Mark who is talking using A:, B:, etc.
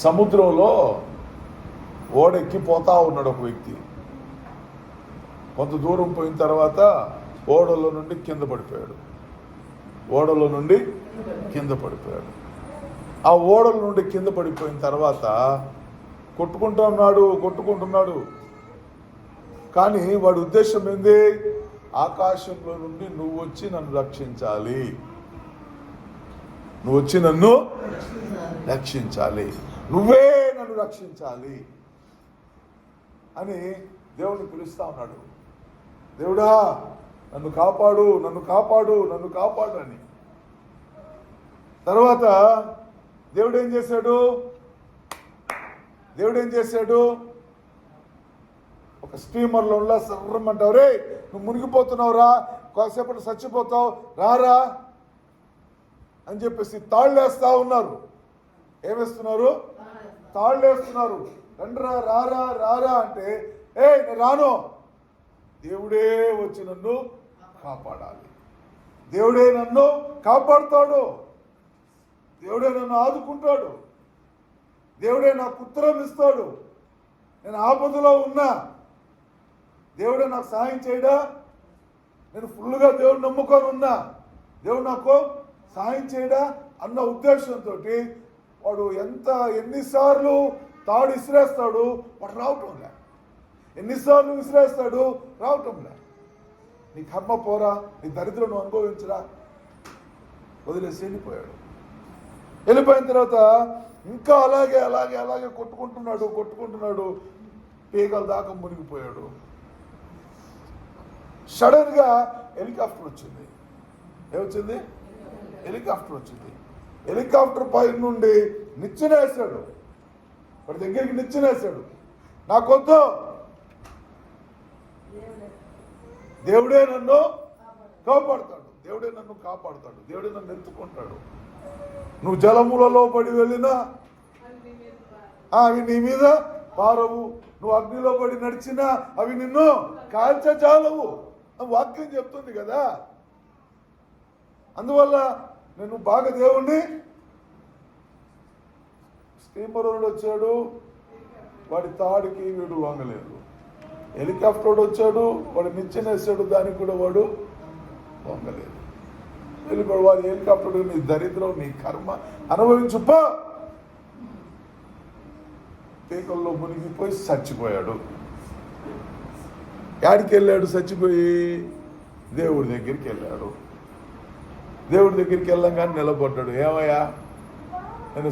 A: సముద్రంలో ఓడెక్కిపోతా ఉన్నాడు ఒక వ్యక్తి. కొంత దూరం పోయిన తర్వాత ఓడలో నుండి కింద పడిపోయాడు. ఆ ఓడల నుండి కింద పడిపోయిన తర్వాత కొట్టుకుంటున్నాడు. కానీ వాడి ఉద్దేశం ఏంది? ఆకాశంలో నుండి నువ్వు వచ్చి నన్ను రక్షించాలి, నువ్వే నన్ను రక్షించాలి అని దేవుని పిలుస్తా ఉన్నాడు. దేవుడా నన్ను కాపాడు అని. తర్వాత దేవుడు ఏం చేశాడు? ఒక స్టీమర్లో సర్రమంటావు, రే నువ్వు మునిగిపోతున్నావురా, కాసేపటి చచ్చిపోతావు, రారా అని చెప్పేసి తాళ్ళేస్తా ఉన్నారు. ఏమేస్తున్నారు? తాళ్ళేస్తున్నారు. రండ్రా రారా అంటే నేను రాను. దేవుడే వచ్చి నన్ను కాపాడాలి, దేవుడే నన్ను కాపాడుతాడు, దేవుడే నన్ను ఆదుకుంటాడు, దేవుడే నాకు ఉత్తరం ఇస్తాడు. నేను ఆపదలో ఉన్నా దేవుడే నాకు సహాయం చేయడా? నేను ఫుల్గా దేవుడు నమ్ముకొని ఉన్నా దేవుడు నాకు సహాయం చేయడా అన్న ఉద్దేశంతో వాడు ఎన్నిసార్లు తాడు విసిరేస్తాడు, వాడు రావటంలే. ఎన్నిసార్లు విసిరేస్తాడు, రావటంలే. నీ కర్మ పోరా, నీ దరిద్రం నువ్వు అనుభవించరా, వదిలేసి వెళ్ళిపోయిన తర్వాత ఇంకా అలాగే కొట్టుకుంటున్నాడు. పీగల దాకా మునిగిపోయాడు. సడన్ గా హెలికాప్టర్ వచ్చింది. ఏమొచ్చింది? హెలికాప్టర్ వచ్చింది. హెలికాప్టర్ పై నుండి నిచ్చెనేసాడు. వాడి దగ్గరికి నిచ్చెనేసాడు. నాకొద్దు, దేవుడే నన్ను కాపాడుతాడు, దేవుడే నన్ను ఎత్తుకుంటాడు. నువ్వు జలములలో పడి వెళ్ళినా అవి నీ మీద పారవు, నువ్వు అగ్నిలో పడి నడిచినా అవి నిన్ను కాల్చజాలవు. వాక్యం చెప్తుంది కదా. అందువల్ల నేను బాగా దేవుణ్ణి. స్టీమర్ వచ్చాడు, వాడి తాడికి వీడు వంగలేదు. హెలికాప్టర్ వచ్చాడు, వాడు నిచ్చెనేసాడు, దానికి కూడా వాడు వంగలేదు. వెళ్ళిపోయాడు. వాడి హెలికాప్టర్ నీ దరిద్రం, నీ కర్మ అనుభవించుపా. పీకల్లో మునిగిపోయి చచ్చిపోయాడు. యాడికి వెళ్ళాడు? చచ్చిపోయి దేవుడి దగ్గరికి వెళ్ళాడు. దేవుడి దగ్గరికి వెళ్ళంగానే నిలబడ్డాడు. ఏమయ్యా, నేను